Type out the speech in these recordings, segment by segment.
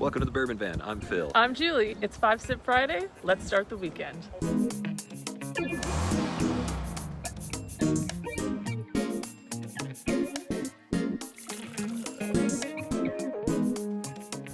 Welcome to the Bourbon Van. I'm Phil. I'm Julie. It's 5 Sip Friday. Let's start the weekend.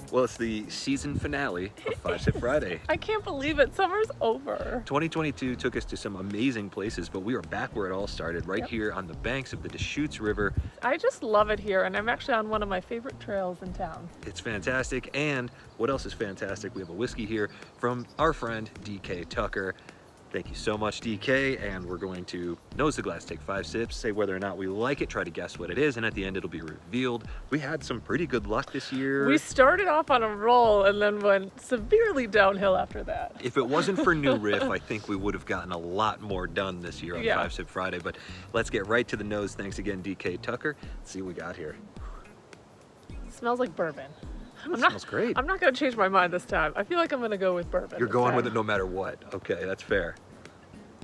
Well, it's the season finale of 5 Sip Friday. I can't believe it. Summer's over. 2022 took us to some amazing places, but we are back where it all started, right here on the banks of the Deschutes River. I just love it here, and I'm actually on one of my favorite trails in town. It's fantastic, and what else is fantastic? We have a whiskey here from our friend DK Tucker. Thank you so much, DK, and we're going to nose the glass, take 5 sips, say whether or not we like it, try to guess what it is, and at the end it'll be revealed. We had some pretty good luck this year. We started off on a roll and then went severely downhill after that. If it wasn't for New Riff, I think we would have gotten a lot more done this year on Yeah. 5 Sip Friday, but let's get right to the nose. Thanks again, DK Tucker. Let's see what we got here. It smells like bourbon. It smells great. I'm not going to change my mind this time. I feel like I'm going to go with bourbon. You're this going time. with it no matter what. Okay, that's fair.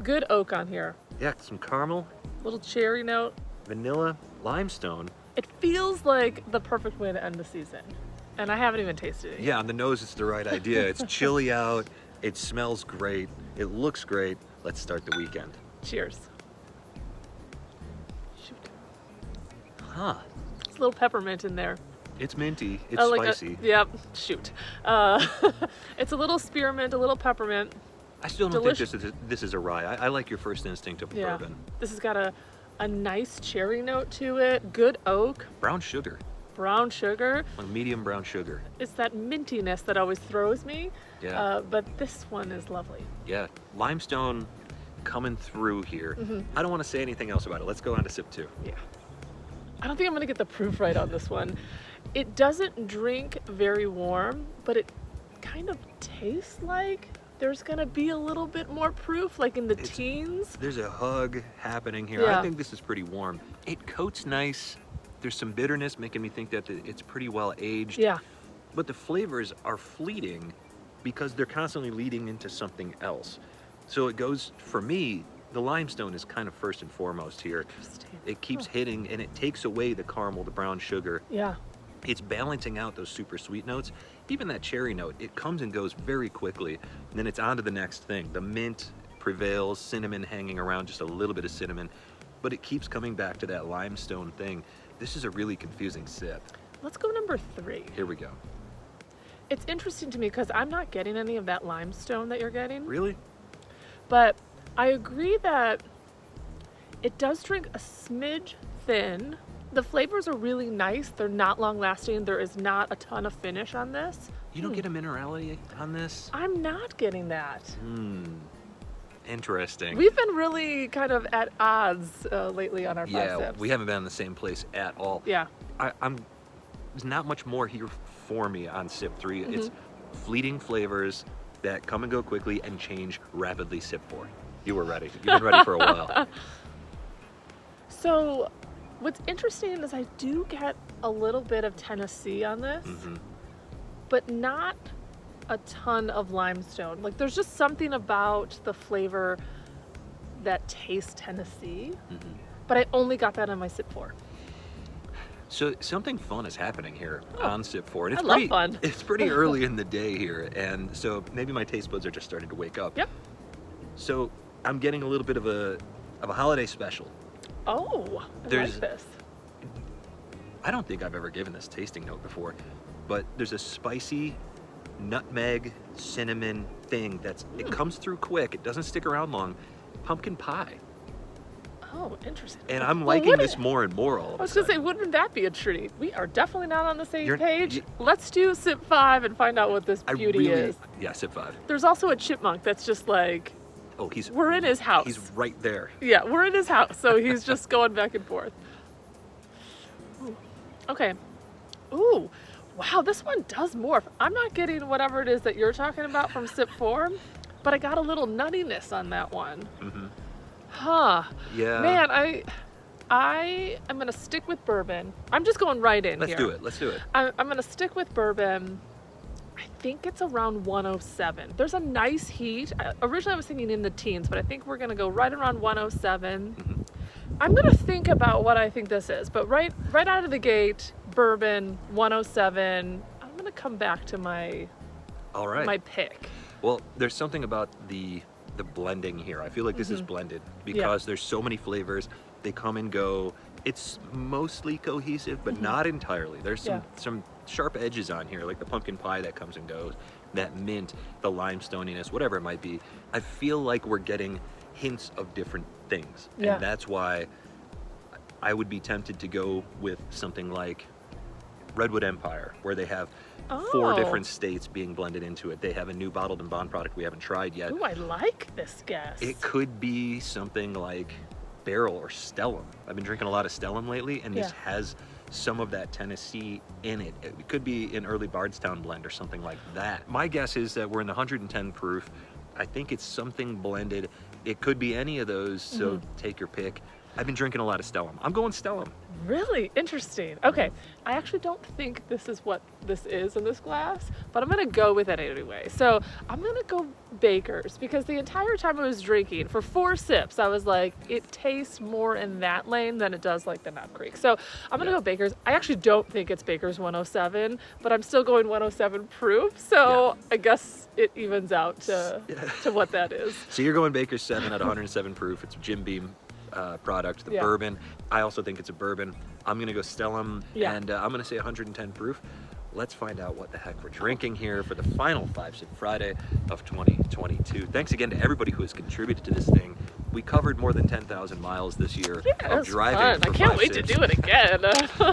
Good oak on here. Yeah, some caramel, Little cherry note. vanilla, limestone. It feels like the perfect way to end the season. And I haven't even tasted it yet. Yeah, on the nose, it's the right idea. It's chilly out. It smells great. It looks great. Let's start the weekend. Cheers. Shoot. Huh. There's a little peppermint in there. It's minty. It's I like spicy. Yep. Shoot. It's a little spearmint, a little peppermint. I still don't think this is a rye. I like your first instinct of Yeah. bourbon. This has got a nice cherry note to it. Good oak. Brown sugar. Brown sugar. Like medium brown sugar. It's that mintiness that always throws me. Yeah. But this one is lovely. Yeah. Limestone coming through here. Mm-hmm. I don't want to say anything else about it. Let's go on to sip 2. Yeah. I don't think I'm gonna get the proof right on this one. It doesn't drink very warm, but it kind of tastes like there's gonna be a little bit more proof, like in the teens. There's a hug happening here. Yeah. I think this is pretty warm. It coats nice. There's some bitterness making me think that it's pretty well aged. Yeah. But the flavors are fleeting because they're constantly leading into something else. So it goes, for me, the limestone is kind of first and foremost here. Interesting. It keeps hitting and it takes away the caramel, the brown sugar. Yeah. It's balancing out those super sweet notes. Even that cherry note, it comes and goes very quickly. And then it's on to the next thing. The mint prevails, cinnamon hanging around, just a little bit of cinnamon. But it keeps coming back to that limestone thing. This is a really confusing sip. Let's go number 3. Here we go. It's interesting to me because I'm not getting any of that limestone that you're getting. Really? But I agree that it does drink a smidge thin. The flavors are really nice. They're not long lasting. There is not a ton of finish on this. You don't get a minerality on this? I'm not getting that. Interesting. We've been really kind of at odds lately on our 5 sips. We haven't been in the same place at all. Yeah. There's not much more here for me on sip 3. Mm-hmm. It's fleeting flavors that come and go quickly and change rapidly. Sip 4. You were ready. You've been ready for a while. So what's interesting is I do get a little bit of Tennessee on this, but not a ton of limestone. Like there's just something about the flavor that tastes Tennessee, but I only got that on my sip 4. So something fun is happening here on sip 4. And I love fun. It's pretty early in the day here, and so maybe my taste buds are just starting to wake up. Yep. So I'm getting a little bit of a holiday special. Oh, I like this. I don't think I've ever given this tasting note before, but there's a spicy nutmeg cinnamon thing it comes through quick. It doesn't stick around long. Pumpkin pie. Oh, interesting. And I'm liking this more and more all of a sudden. I was gonna say, wouldn't that be a treat? We are definitely not on the same page. y- Let's do sip 5 and find out what this beauty is. Yeah, sip 5. There's also a chipmunk that's just like, Oh, we're in his house. He's right there. Yeah, we're in his house, so he's just going back and forth. Ooh. Okay. Ooh, wow, this one does morph. I'm not getting whatever it is that you're talking about from sip 4, but I got a little nuttiness on that one. Huh. Yeah. Man, I am gonna stick with bourbon. I'm just going right in here. Let's do it. I'm gonna stick with bourbon. I think it's around 107. There's a nice heat. Originally I was thinking in the teens, but I think we're gonna go right around 107. I'm gonna think about what I think this is, but right out of the gate, bourbon, 107. I'm gonna come back to my All right. my pick. Well, there's something about the blending here. I feel like this is blended because there's so many flavors. They come and go. It's mostly cohesive, but not entirely. There's some sharp edges on here, like the pumpkin pie that comes and goes, that mint, the limestoniness, whatever it might be. I feel like we're getting hints of different things. And that's why I would be tempted to go with something like Redwood Empire, where they have 4 different states being blended into it. They have a new bottled and bond product we haven't tried yet. Ooh, I like this guess. It could be something like Barrel or Stellum. I've been drinking a lot of Stellum lately, and this has some of that Tennessee in it. It could be an early Bardstown blend or something like that. My guess is that we're in the 110 proof. I think it's something blended. It could be any of those, so take your pick. I've been drinking a lot of Stellum. I'm going Stellum. Really interesting. Okay, I actually don't think this is what this is in this glass, but I'm gonna go with it anyway. So I'm gonna go Baker's, because the entire time I was drinking, for 4 sips, I was like, it tastes more in that lane than it does like the Knob Creek. So I'm gonna go Baker's. I actually don't think it's Baker's 107, but I'm still going 107 proof. So I guess it evens out to what that is. So you're going Baker's 7 at 107 proof. It's Jim Beam product, the bourbon. I also think it's a bourbon. I'm gonna go Stellum, and I'm gonna say 110 proof. Let's find out what the heck we're drinking here for the final 5-Sip Friday of 2022. Thanks again to everybody who has contributed to this thing. We covered more than 10,000 miles this year of driving. Fun. I can't wait to do it again.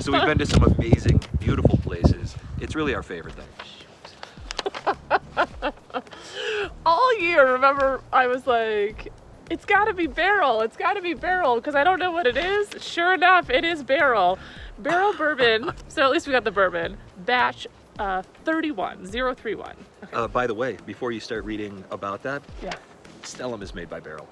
So we've been to some amazing, beautiful places. It's really our favorite thing. All year, remember, I was like, it's gotta be Barrel, because I don't know what it is. Sure enough, it is Barrel. Barrel bourbon, so at least we got the bourbon, batch 31031. Okay. By the way, before you start reading about that, Stellum is made by Barrel.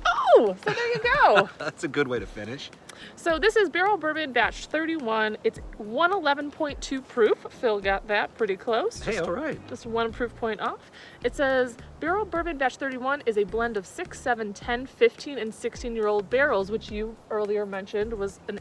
Oh, so there you go. That's a good way to finish. So this is Barrel Bourbon Batch 31. It's 111.2 proof. Phil got that pretty close. Hey, all right. Just 1 proof point off. It says Barrel Bourbon Batch 31 is a blend of 6, 7, 10, 15, and 16-year-old barrels, which you earlier mentioned was an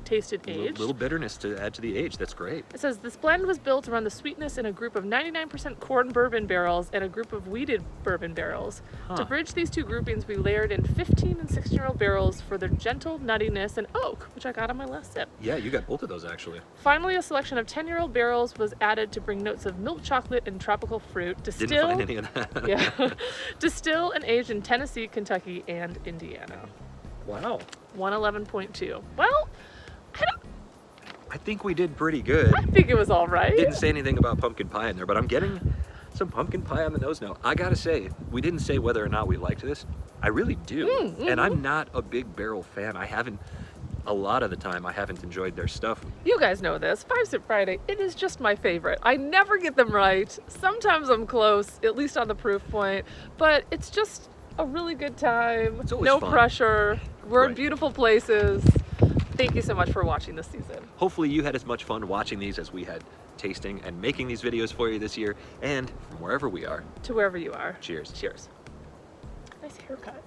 tasted age. A little bitterness to add to the age. That's great. It says this blend was built around the sweetness in a group of 99% corn bourbon barrels and a group of wheated bourbon barrels. To bridge these 2 groupings, we layered in 15 and 16-year-old barrels for their gentle nuttiness and oak, which I got on my last sip. Yeah, you got both of those actually. Finally, a selection of 10-year-old barrels was added to bring notes of milk chocolate and tropical fruit. Didn't find any of that. Distilled and aged in Tennessee, Kentucky, and Indiana. Wow. 111.2. Well, I think we did pretty good. I think it was all right. Didn't say anything about pumpkin pie in there, but I'm getting some pumpkin pie on the nose now. I gotta say, we didn't say whether or not we liked this. I really do. And I'm not a big Barrel fan. A lot of the time, I haven't enjoyed their stuff. You guys know this. 5-Sip Friday, it is just my favorite. I never get them right. Sometimes I'm close, at least on the proof point, but it's just a really good time. It's always no fun. pressure. We're in beautiful places. Thank you so much for watching this season. Hopefully you had as much fun watching these as we had tasting and making these videos for you this year, and from wherever we are. To wherever you are. Cheers. Cheers. Nice haircut.